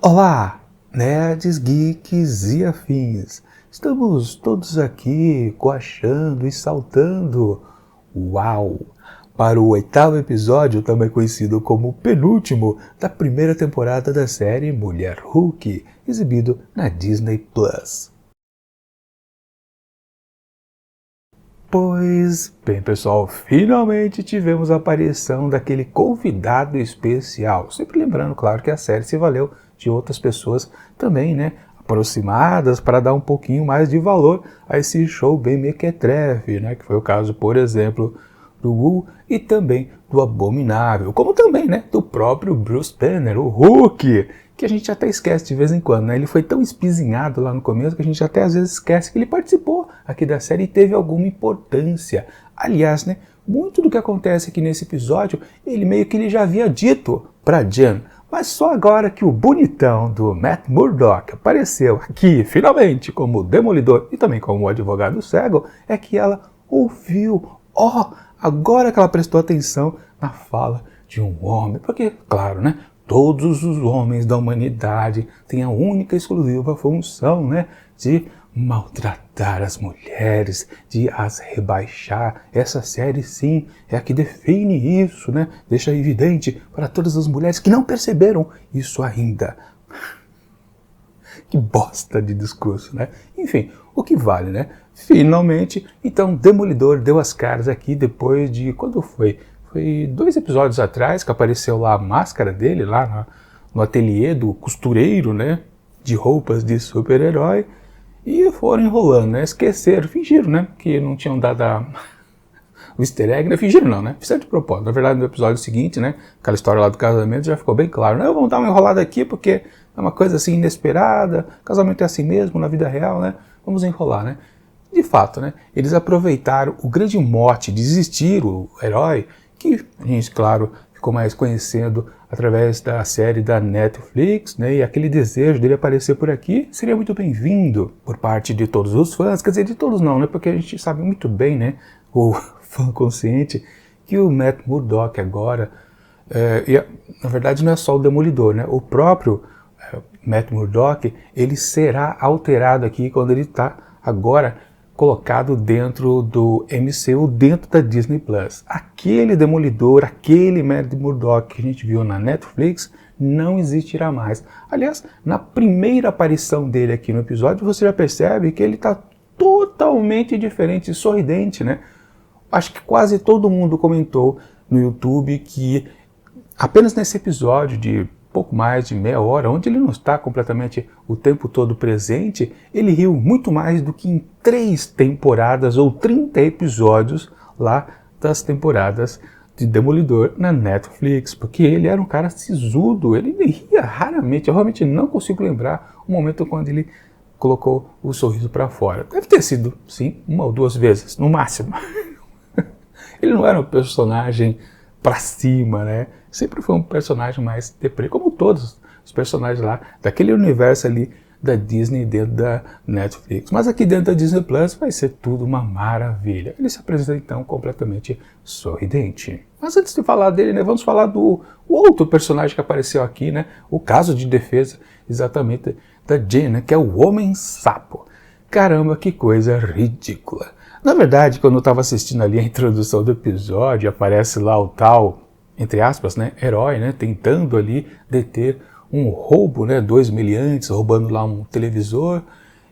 Olá, nerds, geeks e afins. Estamos todos aqui coachando e saltando, uau, para o 8º episódio, também conhecido como o penúltimo, da primeira temporada da série Mulher Hulk, exibido na Disney Plus. Pois bem, pessoal, finalmente tivemos a aparição daquele convidado especial. Sempre lembrando, claro, que a série se valeu de outras pessoas também, né, aproximadas para dar um pouquinho mais de valor a esse show bem mequetrefe, né, que foi o caso, por exemplo, do Wu e também do Abominável, como também, né, do próprio Bruce Banner, o Hulk, que a gente até esquece de vez em quando, né? Ele foi tão espizinhado lá no começo que a gente até às vezes esquece que ele participou aqui da série e teve alguma importância. Aliás, né, muito do que acontece aqui nesse episódio, ele já havia dito para Jen, mas só agora que o bonitão do Matt Murdock apareceu aqui, finalmente, como Demolidor e também como o advogado cego, é que ela ouviu, agora que ela prestou atenção na fala de um homem, porque, claro, né, todos os homens da humanidade têm a única e exclusiva função, né, de maltratar as mulheres, de as rebaixar. Essa série, sim, é a que define isso, né, deixa evidente para todas as mulheres que não perceberam isso ainda. Que bosta de discurso, né? Enfim, o que vale, né? Finalmente, então, Demolidor deu as caras aqui depois de... Quando foi? Foi 2 episódios atrás que apareceu lá a máscara dele, lá no ateliê do costureiro, né? De roupas de super-herói. E foram enrolando, né? Esqueceram, fingiram, né? Que não tinham dado o easter egg, né? Fingiram não, né? Fizeram de propósito. Na verdade, no episódio seguinte, né? Aquela história lá do casamento já ficou bem claro. Não, vamos dar uma enrolada aqui porque é uma coisa assim inesperada. Casamento é assim mesmo, na vida real, né? Vamos enrolar, né? De fato, né? Eles aproveitaram o grande mote de existir o herói, que a gente, claro, ficou mais conhecendo através da série da Netflix, né? E aquele desejo dele aparecer por aqui seria muito bem-vindo por parte de todos os fãs. Quer dizer, de todos não, né? Porque a gente sabe muito bem, né? O fã consciente, que o Matt Murdock agora, na verdade não é só o Demolidor, né? O próprio Matt Murdock, ele será alterado aqui quando ele está agora colocado dentro do MCU, dentro da Disney Plus. Aquele Demolidor, aquele Matt Murdock que a gente viu na Netflix, não existirá mais. Aliás, na primeira aparição dele aqui no episódio, você já percebe que ele está totalmente diferente, sorridente, né? Acho que quase todo mundo comentou no YouTube que apenas nesse episódio de pouco mais de meia hora, onde ele não está completamente o tempo todo presente, ele riu muito mais do que em 3 temporadas ou 30 episódios lá das temporadas de Demolidor na Netflix, porque ele era um cara sisudo, ele ria raramente, eu realmente não consigo lembrar o momento quando ele colocou o sorriso para fora. Deve ter sido, sim, 1 ou 2 vezes, no máximo. Ele não era um personagem pra cima, né? Sempre foi um personagem mais deprê, como todos os personagens lá daquele universo ali da Disney dentro da Netflix. Mas aqui dentro da Disney Plus vai ser tudo uma maravilha. Ele se apresenta então completamente sorridente. Mas antes de falar dele, né, vamos falar do outro personagem que apareceu aqui, né? O caso de defesa exatamente da Jen, né, que é o Homem-Sapo. Caramba, que coisa ridícula. Na verdade, quando eu estava assistindo ali a introdução do episódio, aparece lá o tal, entre aspas, né, herói, né, tentando ali deter um roubo, né, 2 meliantes, roubando lá um televisor,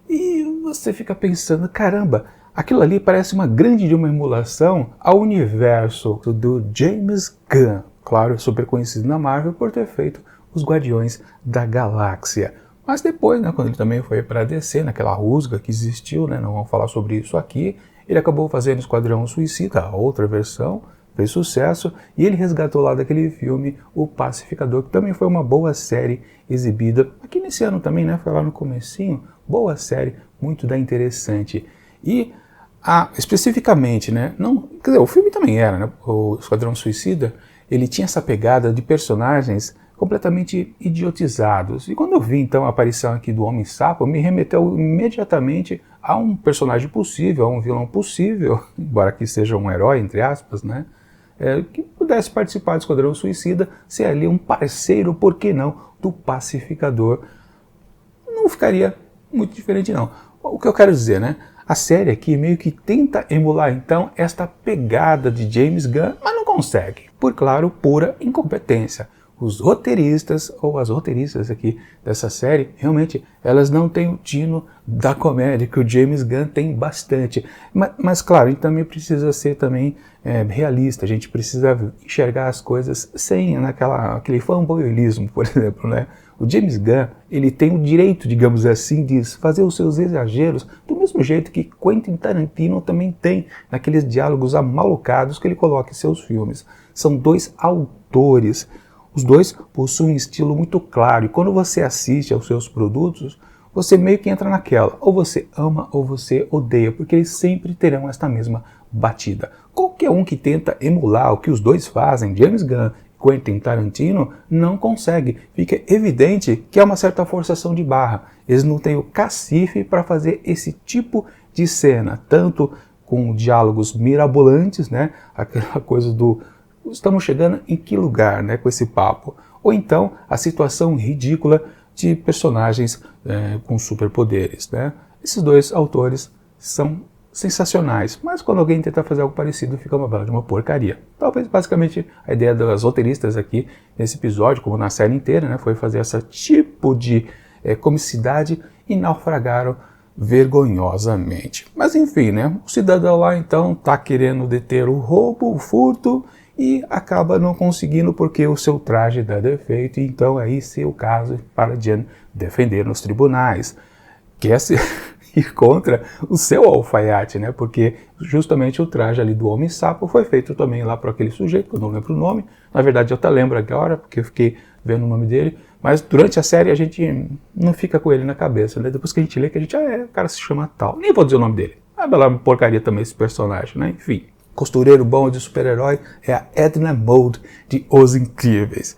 e você fica pensando, caramba, aquilo ali parece uma grande de uma emulação ao universo do James Gunn, claro, super conhecido na Marvel por ter feito os Guardiões da Galáxia. Mas depois, né, quando ele também foi para DC, naquela rusga que existiu, né, não vamos falar sobre isso aqui, ele acabou fazendo Esquadrão Suicida, a outra versão, fez sucesso, e ele resgatou lá daquele filme O Pacificador, que também foi uma boa série exibida, aqui nesse ano também, né, foi lá no comecinho, boa série, muito interessante. E, especificamente, né, não, quer dizer, o filme também era, né, o Esquadrão Suicida, ele tinha essa pegada de personagens completamente idiotizados. E quando eu vi então a aparição aqui do Homem-Sapo, me remeteu imediatamente a um personagem possível, a um vilão possível, embora que seja um herói, entre aspas, né? que pudesse participar do Esquadrão Suicida, ser ali um parceiro, por que não, do Pacificador. Não ficaria muito diferente não. O que eu quero dizer, né? A série aqui meio que tenta emular então esta pegada de James Gunn, mas não consegue, por claro, pura incompetência. Os roteiristas, ou as roteiristas aqui dessa série, realmente, elas não têm o tino da comédia, que o James Gunn tem bastante. Mas claro, a gente também precisa ser também realista, a gente precisa enxergar as coisas sem aquele fanboyismo, por exemplo, né? O James Gunn, ele tem o direito, digamos assim, de fazer os seus exageros do mesmo jeito que Quentin Tarantino também tem naqueles diálogos amalucados que ele coloca em seus filmes. São dois autores. Os dois possuem um estilo muito claro e quando você assiste aos seus produtos, você meio que entra naquela, ou você ama ou você odeia, porque eles sempre terão esta mesma batida. Qualquer um que tenta emular o que os dois fazem, James Gunn e Quentin Tarantino, não consegue. Fica evidente que há uma certa forçação de barra. Eles não têm o cacife para fazer esse tipo de cena, tanto com diálogos mirabolantes, né? Aquela coisa do estamos chegando em que lugar, né, com esse papo? Ou então a situação ridícula de personagens com superpoderes, né? Esses dois autores são sensacionais, mas quando alguém tenta fazer algo parecido fica uma bela de uma porcaria. Talvez basicamente a ideia das roteiristas aqui nesse episódio, como na série inteira, né, foi fazer esse tipo de comicidade e naufragaram vergonhosamente. Mas enfim, né, o cidadão lá então está querendo deter o roubo, o furto, e acaba não conseguindo porque o seu traje dá defeito, e então aí sim o caso para Jen defender nos tribunais. Quer se ir contra o seu alfaiate, né? Porque justamente o traje ali do Homem-Sapo foi feito também lá por aquele sujeito, que eu não lembro o nome. Na verdade eu até lembro agora, porque eu fiquei vendo o nome dele, mas durante a série a gente não fica com ele na cabeça, né? Depois que a gente lê, que a gente, o cara se chama tal. Nem vou dizer o nome dele. É bela porcaria também esse personagem, né? Enfim. Costureiro bom de super-herói é a Edna Mode de Os Incríveis.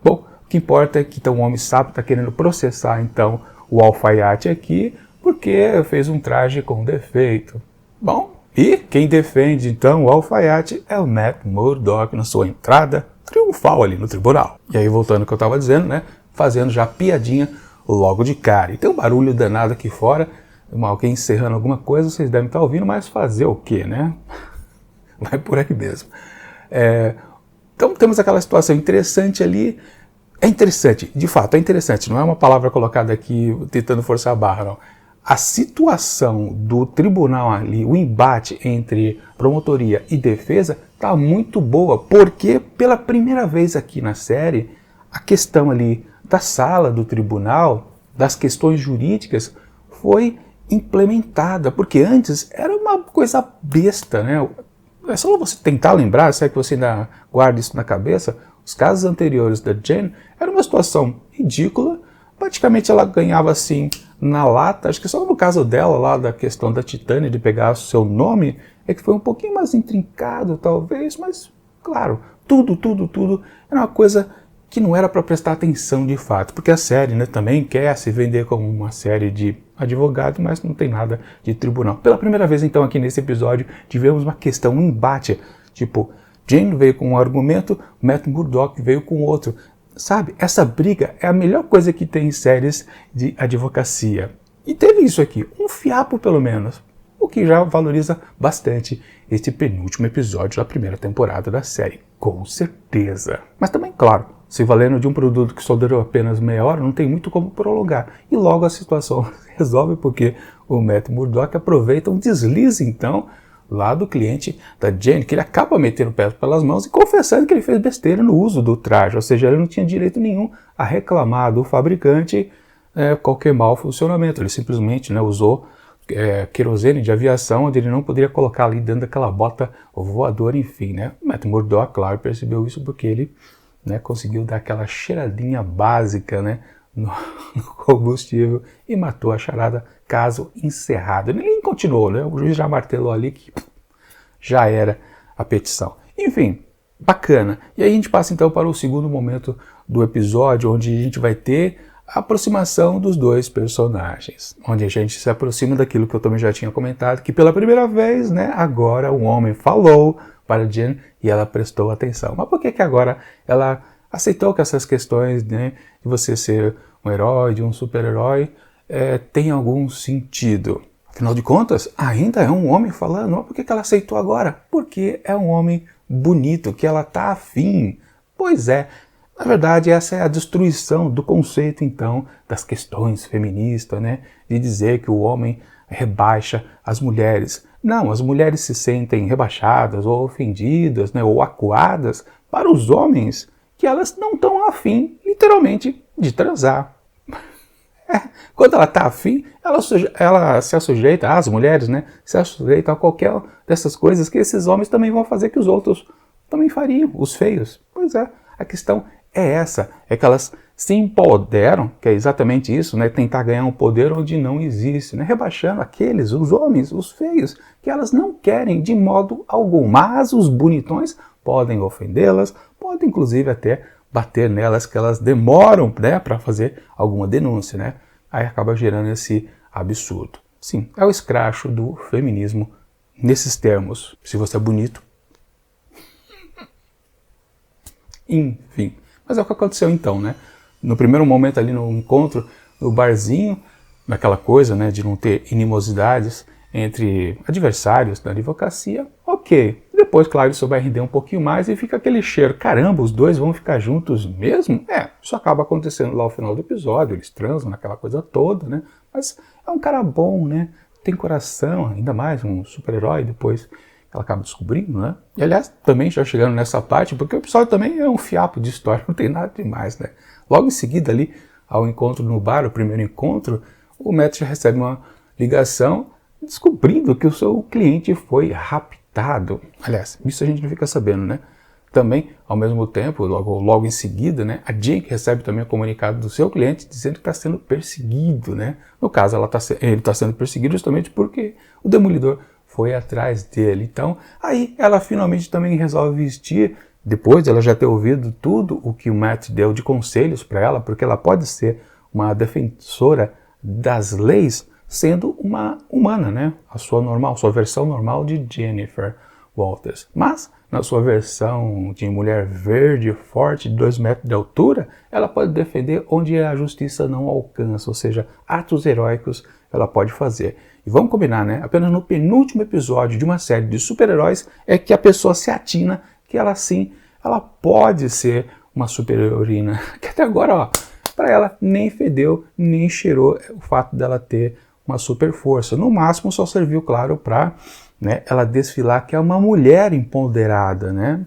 Bom, o que importa é que então, o Homem-Sapo está querendo processar então o alfaiate aqui porque fez um traje com defeito. Bom, e quem defende então o alfaiate é o Matt Murdock na sua entrada triunfal ali no tribunal. E aí voltando ao que eu estava dizendo, né, fazendo já piadinha logo de cara. E tem um barulho danado aqui fora, alguém encerrando alguma coisa, vocês devem estar ouvindo, mas fazer o quê, né? Vai por aí mesmo. Então temos aquela situação interessante ali. É interessante, de fato, é interessante. Não é uma palavra colocada aqui tentando forçar a barra, não. A situação do tribunal ali, o embate entre promotoria e defesa, está muito boa, porque pela primeira vez aqui na série, a questão ali da sala do tribunal, das questões jurídicas, foi implementada, porque antes era uma coisa besta, né? É só você tentar lembrar, se é que você ainda guarda isso na cabeça, os casos anteriores da Jen era uma situação ridícula, praticamente ela ganhava assim na lata, acho que só no caso dela lá da questão da Titânia de pegar o seu nome, é que foi um pouquinho mais intrincado talvez, mas claro, tudo era uma coisa que não era para prestar atenção de fato, porque a série, né, também quer se vender como uma série de advogado, mas não tem nada de tribunal. Pela primeira vez então aqui nesse episódio tivemos uma questão, um embate, tipo, Jane veio com um argumento, Matt Murdock veio com outro. Sabe, essa briga é a melhor coisa que tem em séries de advocacia. E teve isso aqui, um fiapo pelo menos, o que já valoriza bastante este penúltimo episódio da primeira temporada da série, com certeza. Mas também, claro, se valendo de um produto que só durou apenas meia hora, não tem muito como prolongar. E logo a situação resolve porque o Matt Murdock aproveita um deslize, então, lá do cliente da Jane, que ele acaba metendo o pé pelas mãos e confessando que ele fez besteira no uso do traje, ou seja, ele não tinha direito nenhum a reclamar do fabricante qualquer mau funcionamento, ele simplesmente usou querosene de aviação, onde ele não poderia colocar ali dentro daquela bota voadora, enfim, né? O Matt Murdock, claro, percebeu isso porque ele conseguiu dar aquela cheiradinha básica, no combustível e matou a charada, caso encerrado. Ele nem continuou, né? O juiz já martelou ali que já era a petição. Enfim, bacana. E aí a gente passa então para o segundo momento do episódio, onde a gente vai ter a aproximação dos dois personagens, onde a gente se aproxima daquilo que eu também já tinha comentado, que pela primeira vez, agora um homem falou para Jean e ela prestou atenção. Mas por que agora ela aceitou que essas questões, né, de você ser um herói, de um super-herói, tem algum sentido? Afinal de contas, ainda é um homem falando. Mas por que ela aceitou agora? Porque é um homem bonito, que ela está afim. Pois é, na verdade essa é a destruição do conceito então das questões feministas, né? De dizer que o homem rebaixa as mulheres. Não, as mulheres se sentem rebaixadas ou ofendidas, né? Ou acuadas para os homens que elas não estão afim, literalmente, de transar. Quando ela está afim, ela se assujeita, as mulheres, né, se assujeitam a qualquer dessas coisas que esses homens também vão fazer que os outros também fariam, os feios. Pois é, a questão é essa, é que elas se empoderam, que é exatamente isso, né, tentar ganhar um poder onde não existe, né, rebaixando aqueles, os homens, os feios, que elas não querem de modo algum, mas os bonitões podem ofendê-las, podem inclusive até bater nelas, que elas demoram, né, para fazer alguma denúncia, né? Aí acaba gerando esse absurdo. Sim, é o escracho do feminismo nesses termos. Se você é bonito. Enfim, mas é o que aconteceu então, né? No primeiro momento ali no encontro, no barzinho, naquela coisa, né, de não ter animosidades entre adversários da advocacia, ok. Depois, claro, isso vai render um pouquinho mais e fica aquele cheiro. Caramba, os dois vão ficar juntos mesmo? Isso acaba acontecendo lá ao final do episódio, eles transam naquela coisa toda, né? Mas é um cara bom, né? Tem coração, ainda mais um super-herói, depois ela acaba descobrindo, né? E aliás, também já chegando nessa parte, porque o episódio também é um fiapo de história, não tem nada demais, né? Logo em seguida ali, ao encontro no bar, o primeiro encontro, o Matt já recebe uma ligação descobrindo que o seu cliente foi raptado. Aliás, isso a gente não fica sabendo, né? Também, ao mesmo tempo, logo em seguida, né, a Jake recebe também o comunicado do seu cliente dizendo que está sendo perseguido, né? No caso, ele está sendo perseguido justamente porque o Demolidor foi atrás dele. Então, aí ela finalmente também resolve vestir, depois de ela já ter ouvido tudo o que o Matt deu de conselhos para ela, porque ela pode ser uma defensora das leis, sendo uma humana, né? A sua versão normal de Jennifer Walters. Mas, na sua versão de mulher verde, forte, de 2 metros de altura, ela pode defender onde a justiça não alcança, ou seja, atos heróicos ela pode fazer. E vamos combinar, né? Apenas no penúltimo episódio de uma série de super-heróis é que a pessoa se atina que ela sim, ela pode ser uma super-heroína. Que até agora, ó, para ela nem fedeu, nem cheirou o fato dela ter uma super força. No máximo só serviu, claro, para, né, ela desfilar que é uma mulher empoderada, né?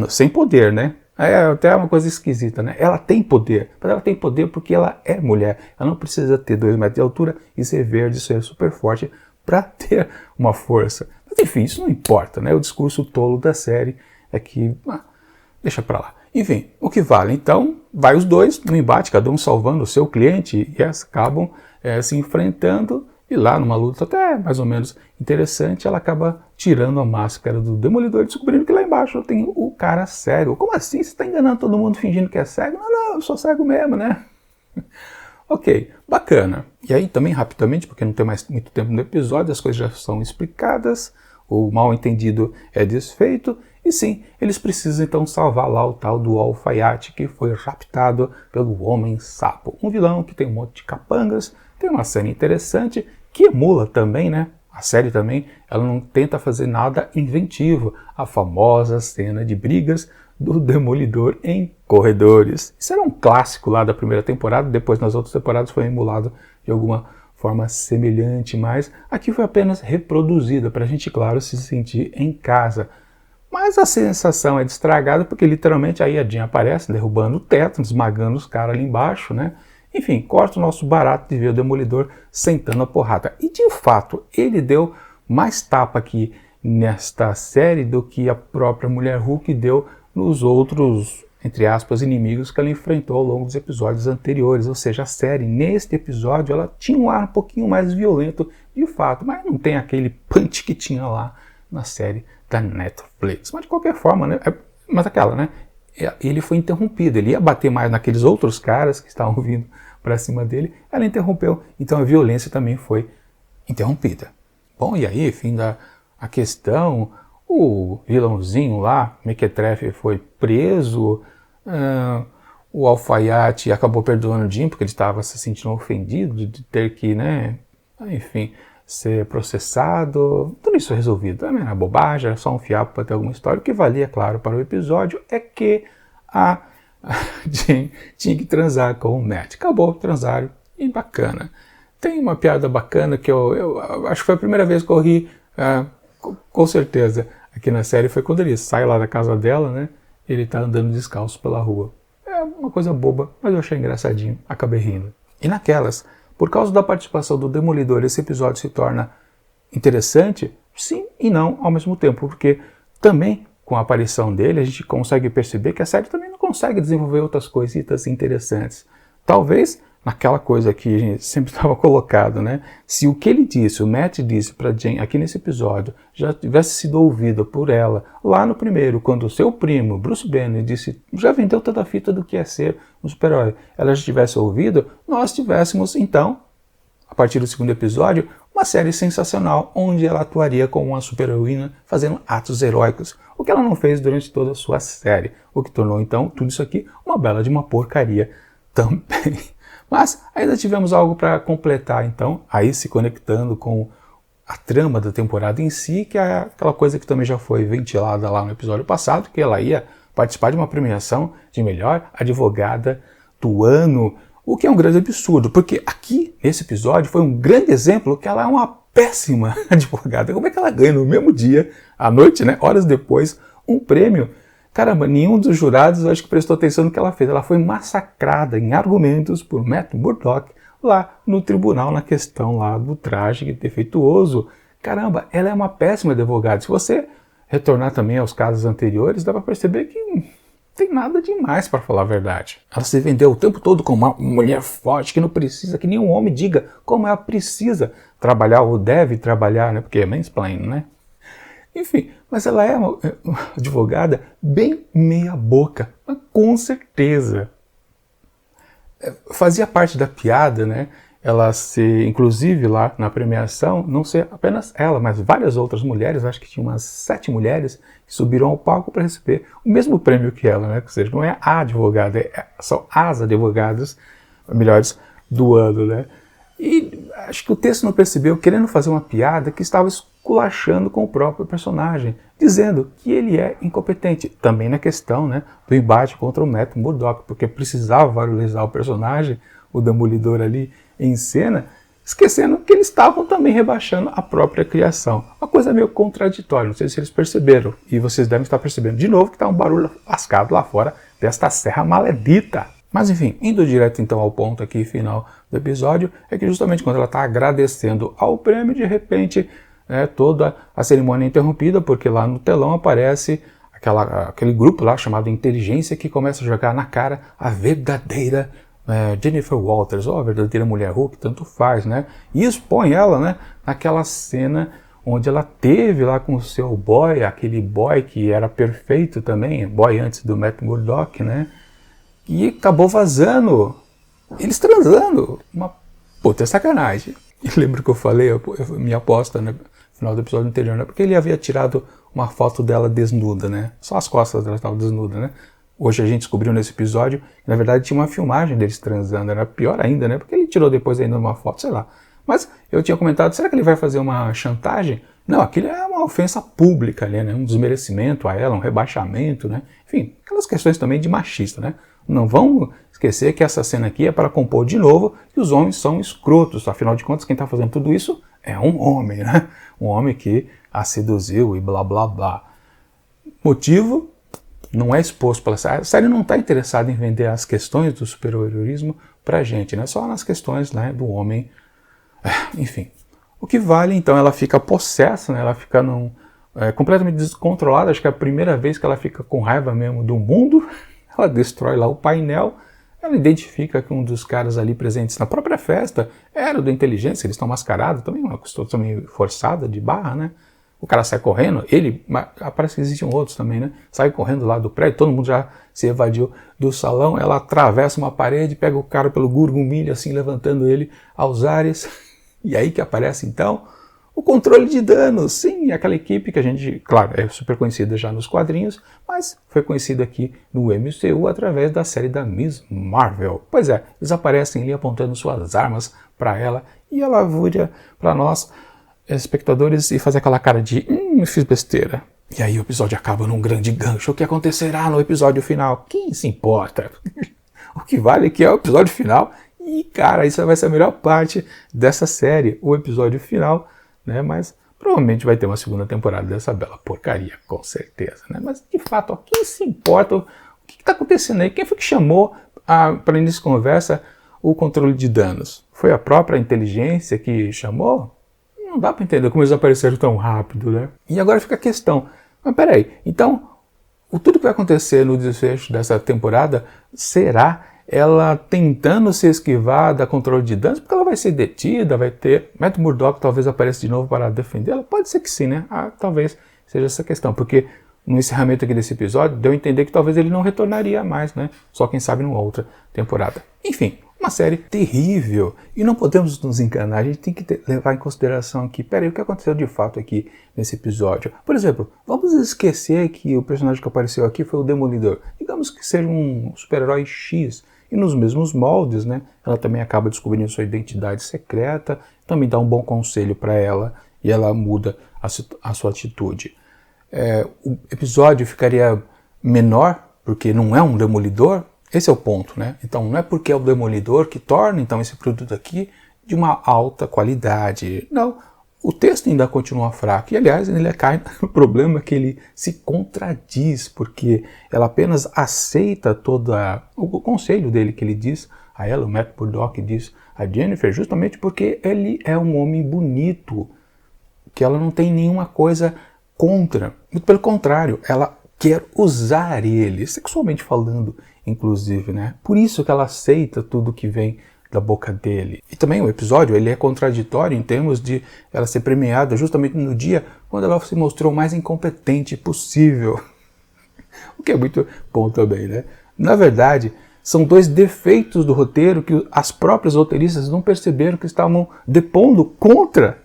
Sem poder, né? É até uma coisa esquisita, né? Ela tem poder, mas ela tem poder porque ela é mulher. Ela não precisa ter 2 metros de altura e ser verde, ser super forte para ter uma força. Mas enfim, isso não importa, né? O discurso tolo da série é que... deixa pra lá. Enfim, o que vale? Então, vai os dois no embate, cada um salvando o seu cliente e elas acabam se enfrentando e lá numa luta até mais ou menos interessante, ela acaba tirando a máscara do Demolidor e descobrindo que lá embaixo tem o cara cego. Como assim? Você está enganando todo mundo fingindo que é cego? Não, eu sou cego mesmo, né? Ok, bacana. E aí também rapidamente, porque não tem mais muito tempo no episódio, as coisas já são explicadas, o mal entendido é desfeito, e sim, eles precisam então salvar lá o tal do alfaiate que foi raptado pelo Homem-Sapo. Um vilão que tem um monte de capangas, tem uma cena interessante que emula também, né? A série também, ela não tenta fazer nada inventivo. A famosa cena de brigas do Demolidor em corredores. Isso era um clássico lá da primeira temporada, depois nas outras temporadas foi emulado de alguma forma semelhante, mas aqui foi apenas reproduzida para a gente, claro, se sentir em casa. Mas a sensação é estragada porque literalmente aí a Jean aparece derrubando o teto, esmagando os caras ali embaixo, né? Enfim, corta o nosso barato de ver o Demolidor sentando a porrada. E de fato, ele deu mais tapa aqui nesta série do que a própria Mulher Hulk deu nos outros, entre aspas, inimigos que ela enfrentou ao longo dos episódios anteriores. Ou seja, a série, neste episódio, ela tinha um ar um pouquinho mais violento, de fato, mas não tem aquele punch que tinha lá na série da Netflix. Mas de qualquer forma, né? Mas aquela, né? Ele foi interrompido, ele ia bater mais naqueles outros caras que estavam vindo para cima dele, ela interrompeu, então a violência também foi interrompida. Bom, e aí, fim da a questão, o vilãozinho lá, Mequetrefe, foi preso, o alfaiate acabou perdoando o Jim porque ele estava se sentindo ofendido de ter que, né, enfim, ser processado. Tudo isso resolvido. Também era bobagem, era só um fiapo para ter alguma história. O que valia, claro, para o episódio é que a Jim tinha que transar com o Matt. Acabou, transaram e bacana. Tem uma piada bacana que eu acho que foi a primeira vez que eu ri, com certeza, aqui na série, foi quando ele sai lá da casa dela, né? Ele tá andando descalço pela rua. É uma coisa boba, mas eu achei engraçadinho, acabei rindo. E naquelas, por causa da participação do Demolidor, esse episódio se torna interessante? Sim e não ao mesmo tempo, porque também com a aparição dele a gente consegue perceber que a série também não consegue desenvolver outras coisitas interessantes. Talvez naquela coisa que a gente sempre estava colocado, né? Se o que ele disse, o Matt disse para Jane aqui nesse episódio, já tivesse sido ouvido por ela lá no primeiro, quando o seu primo, Bruce Banner, disse, já vendeu toda a fita do que é ser um super-herói, ela já tivesse ouvido, nós tivéssemos, então, a partir do segundo episódio, uma série sensacional, onde ela atuaria como uma super-heroína fazendo atos heróicos, o que ela não fez durante toda a sua série, o que tornou, então, tudo isso aqui uma bela de uma porcaria também. Mas ainda tivemos algo para completar, então, aí se conectando com a trama da temporada em si, que é aquela coisa que também já foi ventilada lá no episódio passado, que ela ia participar de uma premiação de melhor advogada do ano, o que é um grande absurdo, porque aqui, nesse episódio, foi um grande exemplo que ela é uma péssima advogada. Como é que ela ganha no mesmo dia, à noite, né, horas depois, um prêmio? Caramba, nenhum dos jurados acho que prestou atenção no que ela fez. Ela foi massacrada em argumentos por Matt Murdock lá no tribunal, na questão lá do traje defeituoso. Caramba, ela é uma péssima advogada. Se você retornar também aos casos anteriores, dá para perceber que não tem nada demais, para falar a verdade. Ela se vendeu o tempo todo como uma mulher forte, que não precisa, que nenhum homem diga como ela precisa trabalhar ou deve trabalhar, né? Porque é mansplaining, né? Enfim, mas ela é uma advogada bem meia boca, mas com certeza. Fazia parte da piada, né? Ela ser, inclusive lá na premiação, não ser apenas ela, mas várias outras mulheres, acho que tinha umas 7 mulheres, que subiram ao palco para receber o mesmo prêmio que ela, né? Ou seja, não é a advogada, são as advogadas melhores do ano, né? E acho que o texto não percebeu, querendo fazer uma piada, que estava esculachando com o próprio personagem, dizendo que ele é incompetente. Também na questão, né, do embate contra o Matt Murdock, porque precisava valorizar o personagem, o Demolidor ali em cena, esquecendo que eles estavam também rebaixando a própria criação. Uma coisa meio contraditória, não sei se eles perceberam, e vocês devem estar percebendo de novo que está um barulho lascado lá fora desta serra maledita. Mas enfim, indo direto então ao ponto aqui final do episódio, é que justamente quando ela está agradecendo ao prêmio, de repente, toda a cerimônia é interrompida, porque lá no telão aparece aquele grupo lá chamado Inteligência, que começa a jogar na cara a verdadeira Jennifer Walters, ou a verdadeira mulher Hulk, tanto faz, né? E expõe ela, né, naquela cena onde ela teve lá com o seu boy, aquele boy que era perfeito também, boy antes do Matt Murdock, né? E acabou vazando, eles transando, uma puta sacanagem. E lembro que eu falei, minha aposta, né, no final do episódio anterior, né, porque ele havia tirado uma foto dela desnuda, né, só as costas dela estavam desnudas, né. Hoje a gente descobriu nesse episódio que na verdade tinha uma filmagem deles transando, era pior ainda, né, porque ele tirou depois ainda uma foto, sei lá. Mas eu tinha comentado, será que ele vai fazer uma chantagem? Não, aquilo é uma ofensa pública ali, né, um desmerecimento a ela, um rebaixamento, né, enfim, aquelas questões também de machista, né. Não vamos esquecer que essa cena aqui é para compor de novo que os homens são escrotos. Afinal de contas, quem está fazendo tudo isso é um homem, né? Um homem que a seduziu e blá blá blá. Motivo não é exposto pela série. A série não está interessada em vender as questões do super-heroísmo para a gente, né? Só nas questões, né, do homem. Enfim. O que vale, então, ela fica possessa, né? Ela fica completamente descontrolada. Acho que é a primeira vez que ela fica com raiva mesmo do mundo. Ela destrói lá o painel, ela identifica que um dos caras ali presentes na própria festa era o da Inteligência, eles estão mascarados, também uma situação meio forçada, de barra, né? O cara sai correndo, parece que existiam outros também, né? Sai correndo lá do prédio, todo mundo já se evadiu do salão, ela atravessa uma parede, pega o cara pelo gurgumilho, assim, levantando ele aos ares, e aí que aparece então o Controle de Danos. Sim, aquela equipe que a gente, claro, é super conhecida já nos quadrinhos, mas foi conhecida aqui no MCU através da série da Miss Marvel. Pois é, eles aparecem ali apontando suas armas para ela e ela vira para nós, espectadores, e faz aquela cara de fiz besteira. E aí o episódio acaba num grande gancho. O que acontecerá no episódio final? Quem se importa? O que vale é que é o episódio final. E, cara, isso vai ser a melhor parte dessa série, o episódio final, né? Mas provavelmente vai ter uma segunda temporada dessa bela porcaria, com certeza, né? Mas, de fato, ó, quem se importa? O que está acontecendo aí? Quem foi que chamou para início de conversa o Controle de Danos? Foi a própria inteligência que chamou? Não dá para entender como eles apareceram tão rápido, né? E agora fica a questão. Mas peraí, então, tudo que vai acontecer no desfecho dessa temporada será ela tentando se esquivar da Controle de Danos, porque ela vai ser detida, vai ter... Matt Murdock talvez apareça de novo para defendê-la? Pode ser que sim, né? Talvez seja essa questão, porque no encerramento aqui desse episódio deu a entender que talvez ele não retornaria mais, né? Só quem sabe numa outra temporada. Enfim, uma série terrível. E não podemos nos enganar, a gente tem que levar em consideração aqui, peraí, o que aconteceu de fato aqui nesse episódio? Por exemplo, vamos esquecer que o personagem que apareceu aqui foi o Demolidor. Digamos que seja um super-herói X. E nos mesmos moldes, né, ela também acaba descobrindo sua identidade secreta, também dá um bom conselho para ela e ela muda a sua atitude. O episódio ficaria menor porque não é um demolidor? Esse é o ponto, né? Então não é porque é o demolidor que torna então esse produto aqui de uma alta qualidade. Não, o texto ainda continua fraco. E aliás, ele cai no problema que ele se contradiz, porque ela apenas aceita todo o conselho dele que ele diz a ela, o Matt Murdock diz a Jennifer, justamente porque ele é um homem bonito, que ela não tem nenhuma coisa contra. Muito pelo contrário, ela quer usar ele, sexualmente falando, inclusive, né? Por isso que ela aceita tudo que vem da boca dele. E também o episódio ele é contraditório em termos de ela ser premiada justamente no dia quando ela se mostrou mais incompetente possível. O que é muito bom também, né? Na verdade, são dois defeitos do roteiro que as próprias roteiristas não perceberam que estavam depondo contra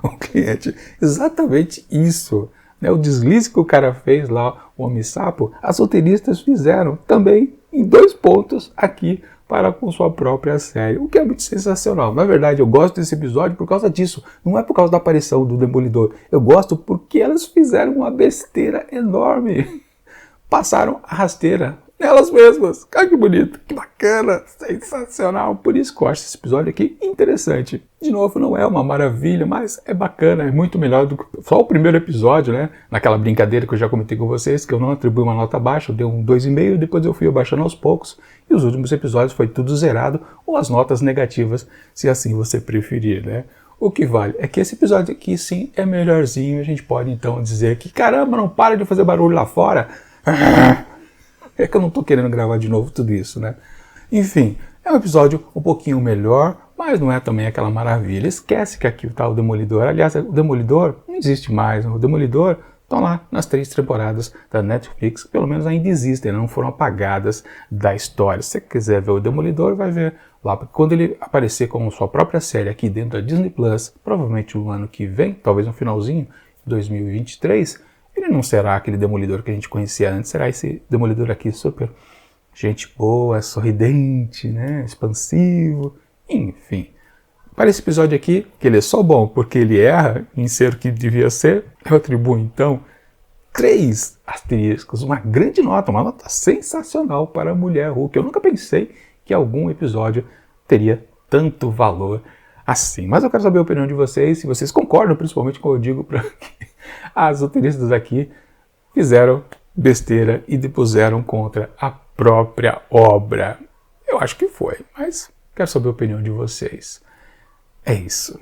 o cliente. Exatamente isso. Né? O deslize que o cara fez lá, o Homem-Sapo, as roteiristas fizeram também em 2 pontos aqui para com sua própria série, o que é muito sensacional. Na verdade, eu gosto desse episódio por causa disso, não é por causa da aparição do Demolidor, eu gosto porque elas fizeram uma besteira enorme, passaram a rasteira nelas mesmas. Cara, que bonito, que bacana, sensacional. Por isso que eu acho esse episódio aqui interessante. De novo, não é uma maravilha, mas é bacana, é muito melhor do que só o primeiro episódio, né? Naquela brincadeira que eu já comentei com vocês, que eu não atribuí uma nota baixa, eu dei um 2,5, depois eu fui abaixando aos poucos, e os últimos episódios foi tudo zerado, ou as notas negativas, se assim você preferir, né? O que vale é que esse episódio aqui, sim, é melhorzinho, a gente pode então dizer que, caramba, não para de fazer barulho lá fora. É que eu não tô querendo gravar de novo tudo isso, né? Enfim, é um episódio um pouquinho melhor, mas não é também aquela maravilha. Esquece que aqui tá o Demolidor. Aliás, o Demolidor não existe mais. O Demolidor estão lá nas 3 temporadas da Netflix. Pelo menos ainda existem, não foram apagadas da história. Se você quiser ver o Demolidor, vai ver lá. Porque quando ele aparecer com sua própria série aqui dentro da Disney Plus, provavelmente no ano que vem, talvez no finalzinho de 2023, ele não será aquele Demolidor que a gente conhecia antes, será esse Demolidor aqui super gente boa, sorridente, né, expansivo, enfim. Para esse episódio aqui, que ele é só bom porque ele erra em ser o que devia ser, eu atribuo então 3 asteriscos, uma grande nota, uma nota sensacional para a Mulher Hulk. Eu nunca pensei que algum episódio teria tanto valor assim. Mas eu quero saber a opinião de vocês, se vocês concordam, principalmente com o que eu digo para que as roteiristas aqui fizeram besteira e depuseram contra a própria obra. Eu acho que foi, mas quero saber a opinião de vocês. É isso.